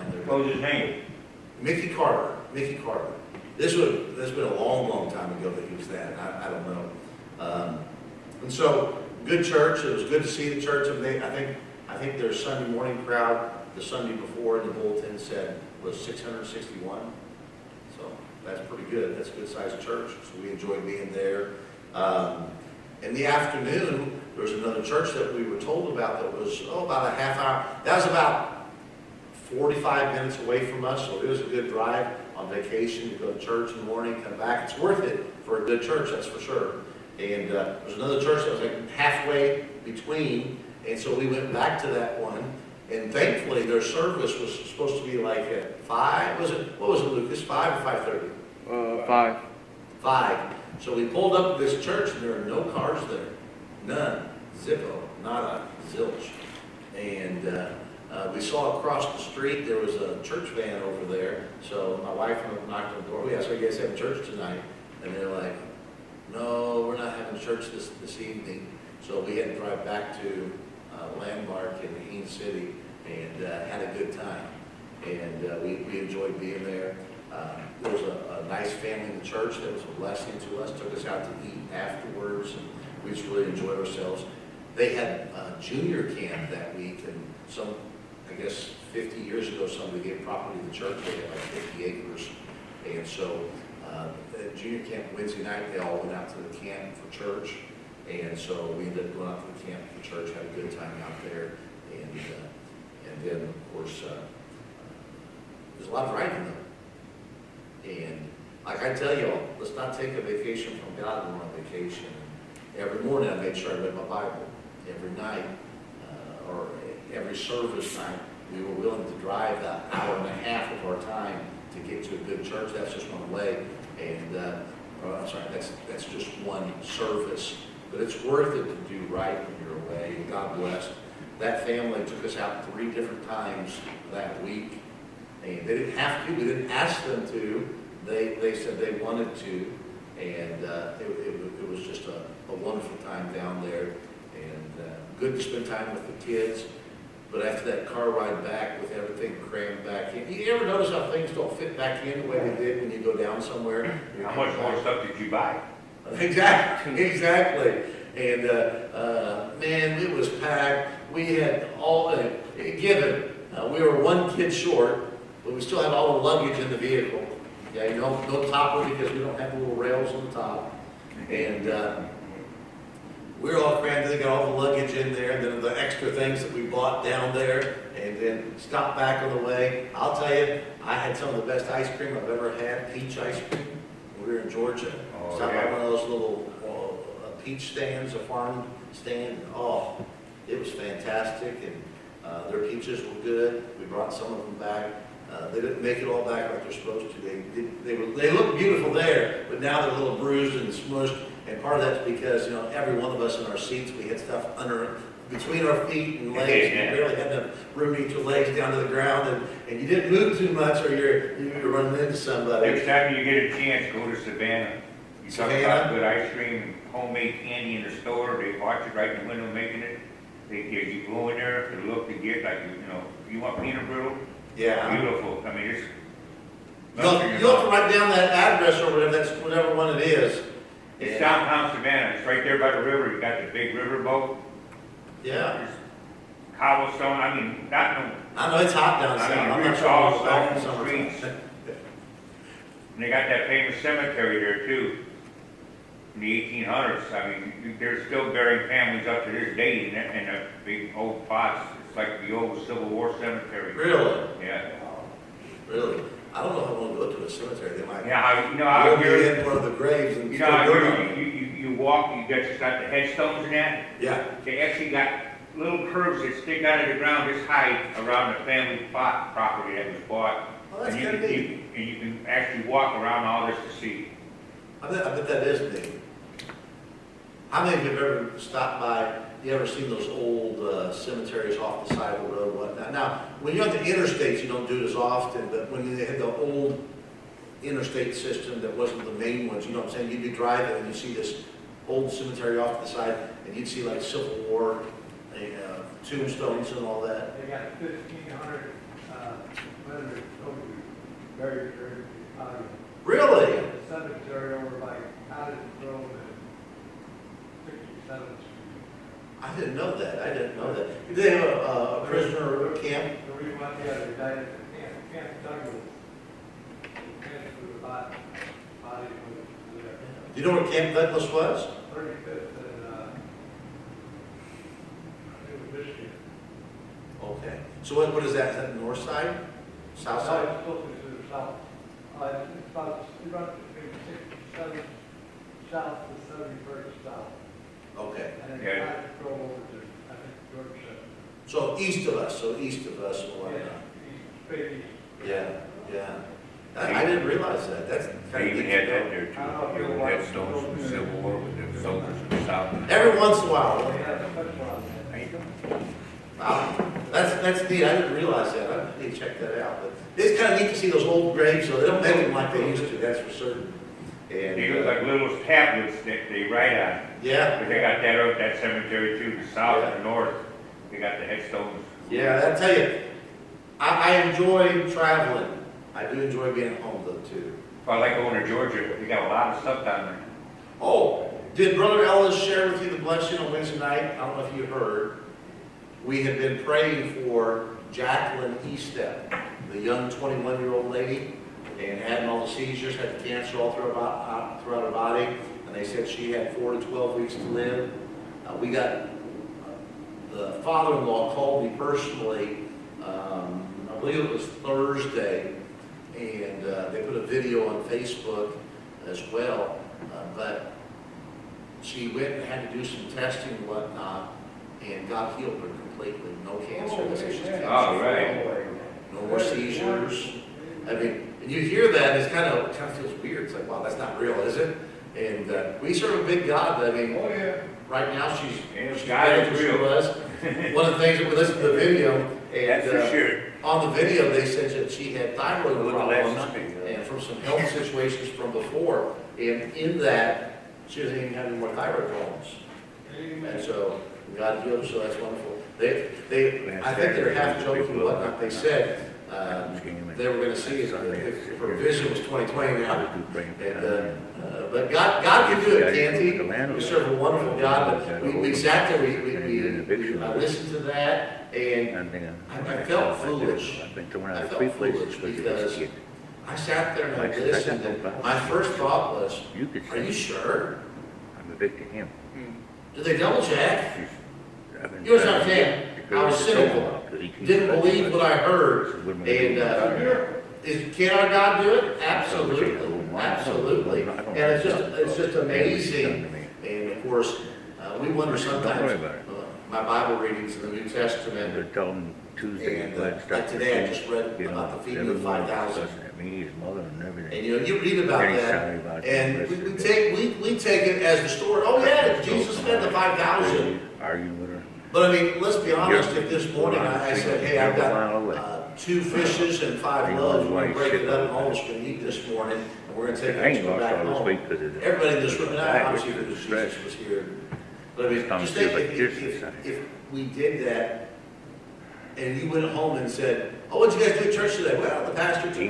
down there. What was his name? Mickey Carter. Mickey Carter. This been a long, long time ago that he was that. I don't know. And so, good church. It was good to see the church. And I think their Sunday morning crowd, the Sunday before in the bulletin said was 661. So that's pretty good. That's a good sized church. So we enjoyed being there. In the afternoon, there was another church that we were told about that was, about a half hour. That was about 45 minutes away from us, so it was a good drive on vacation to go to church in the morning, come back. It's worth it for a good church, that's for sure. And there was another church that was like halfway between, and so we went back to that one. And thankfully, their service was supposed to be like at 5. What was it, Lucas? 5 or 5:30? 5. 5. So we pulled up to this church, and there are no cars there. None. Zippo. Nada. Zilch. And we saw across the street there was a church van over there. So my wife knocked on the door. We asked, "Are you guys having church tonight?" And they're like, "No, we're not having church this evening." So we had to drive back to Landmark in Haines City and had a good time. And we enjoyed being there. There was a nice family in the church that was a blessing to us, took us out to eat afterwards, and we just really enjoyed ourselves. They had junior camp that week, and I guess 50 years ago, somebody gave property to the church. They had like 50 acres. And so at junior camp Wednesday night, they all went out to the camp for church. And so we ended up going out to the camp for church, had a good time out there. And then, of course, there's a lot of driving though. And like I tell y'all, let's not take a vacation from God when we're on vacation. Every morning I made sure I read my Bible. Every night, or every service night, we were willing to drive that hour and a half of our time to get to a good church. That's just one way. And, I'm sorry, that's just one service. But it's worth it to do right when you're away. And God bless. That family took us out 3 different times that week. And they didn't have to. We didn't ask them to. They said they wanted to. And it was just a wonderful time down there. And good to spend time with the kids. But after that car ride back with everything crammed back in, you ever notice how things don't fit back in the way they did when you go down somewhere? How much more stuff did you buy? Exactly. And man, it was packed. We had all, given, we were 1 kid short, but we still had all the luggage in the vehicle. Yeah, no topper because we don't have little rails on the top. And we were all crammed. They got all the luggage in there, and then the extra things that we bought down there, and then stopped back on the way. I'll tell you, I had some of the best ice cream I've ever had, peach ice cream. We were in Georgia. Oh, Stopped yeah. by one of those little peach stands, a farm stand. Oh, it was fantastic, and their peaches were good. We brought some of them back. They didn't make it all back like they're supposed to. They look beautiful there, but now they're a little bruised and smushed. And part of that's because, every one of us in our seats, we had stuff between our feet and legs. Yeah. You barely had enough room to get your legs down to the ground, and you didn't move too much, or you're running into somebody. Next time you get a chance, go to Savannah. You talk Savannah? about good ice cream, homemade candy in the store. They watch it right in the window making it. As you go in there to look to get, like, you want peanut brittle? Yeah. Beautiful. I mean, it's You'll have to write down that address or whatever, that's whatever one it is. It's downtown Savannah. It's right there by the river. You got the big river boat. Yeah. There's cobblestone. I mean, I know it's hot down south. I'm not it's sure all it's back in stone summertime. streets. And they got that famous cemetery there too. In the 1800s. I mean, they're still burying families up to this day in the big old plots. It's like the old Civil War cemetery. Really? Yeah. Really? I don't know if I want to go to a cemetery. They might. Yeah, I'll out be here, in one of the graves and out still here, dirty. you walk, you got the headstones and that. Yeah. They actually got little curves that stick out of the ground this high around the family plot property that was bought. Oh, that's And kind of neat. and you can actually walk around all this to see. I bet that is neat. How many of you have ever stopped by? You ever seen those old cemeteries off the side of the road and whatnot? Now, when you're on the interstates, you don't do it as often, but when they had the old interstate system that wasn't the main ones, you know what I'm saying? You'd be driving and you see this old cemetery off to the side, and you'd see like Civil War tombstones and all that. They got 1,500 Leonard told you, very, very, Really? cemetery over by Cottage Grove and 67th Street. I didn't know that. I didn't know that. Did they have a prisoner camp? The reason why they had a guy at Camp Douglas, transferred the body was there. Do you know where Camp Douglas was? 35th and, it was Michigan. Okay. So what is that? Is that the north side? South side? It's closer to the south. It's about, it's about between 67th south to 71st south. Okay. And then Yeah. Cottage Grove over to, I think, Yorkshire. So east of us, and whatnot. Straight east. Yeah, yeah. I didn't realize that. That's kind They of even neat had to that know. there too, the old headstones from the Civil War with the soldiers from the South. Every once in a They while. had a much more on that. How you doing? Wow. That's neat. I didn't realize that. I need to check that out. But it's kind of neat to see those old graves, so they don't make them like they used to, that's for certain. And, They look like little tablets that they write on. yeah, But they got that out, that cemetery too, the south and the north. They got the headstones. yeah, I tell you, I enjoy traveling. I do enjoy being at home though, too. I like going to Georgia. They got a lot of stuff down there. Oh, did Brother Ellis share with you the blessing on Wednesday night? I don't know if you heard. We had been praying for Jacqueline Estep, the young 21-year-old lady, and had all the seizures, had the cancer all throughout her body, and they said she had 4 to 12 weeks to live. We got, the father-in-law called me personally, I believe it was Thursday, and they put a video on Facebook as well, but she went and had to do some testing and whatnot, and God healed her completely. No cancer. They said she's cancer-free. Oh, right. No more seizures. I mean, and you hear that, it's kind of feels weird. It's like, wow, that's not real, is it? And we serve a big God. I mean, Oh, yeah. right now she's God better is than she real. was. One of the things that we listened to the video, and That's for sure. on the video they said that she had thyroid Look at that problems stuff. and from some health situations from before. And in that, she doesn't even have any more thyroid problems. And so God healed her, so that's wonderful. I think they're half joking and whatnot. They said they were going to see if her vision was 20/20 now. And, but God can do it, can't He? We serve a wonderful God. But we sat there, we listened to that, and I felt foolish. I felt foolish because I sat there and I listened, and my first thought was, are you sure? I'm a victim of him. Did they double check? You understand? I was cynical. Didn't believe what I heard. And can our God do it? Absolutely, absolutely. And it's just amazing. And of course, we wonder sometimes, my Bible readings in the New Testament, They're telling Tuesday. and like today I just read about the feeding of 5,000. At me, his mother and everything. And you read about Very that, sorry about and that. we take it as the story. Oh yeah, Jesus fed the 5,000. Arguing with her. But I mean, let's be honest, if this morning I said, hey, I've got 2 fishes and 5 loaves, we're gonna break it up, and all of us gonna eat this morning, and we're gonna take I it ain't to go lost back all this home. weight because of the. Everybody in this room, and That obviously was because stress. Jesus was here. But I mean, Tongue just think, feels like this inside. if we did that, and you went home and said, oh, what'd you guys do at church today? Well, the pastor took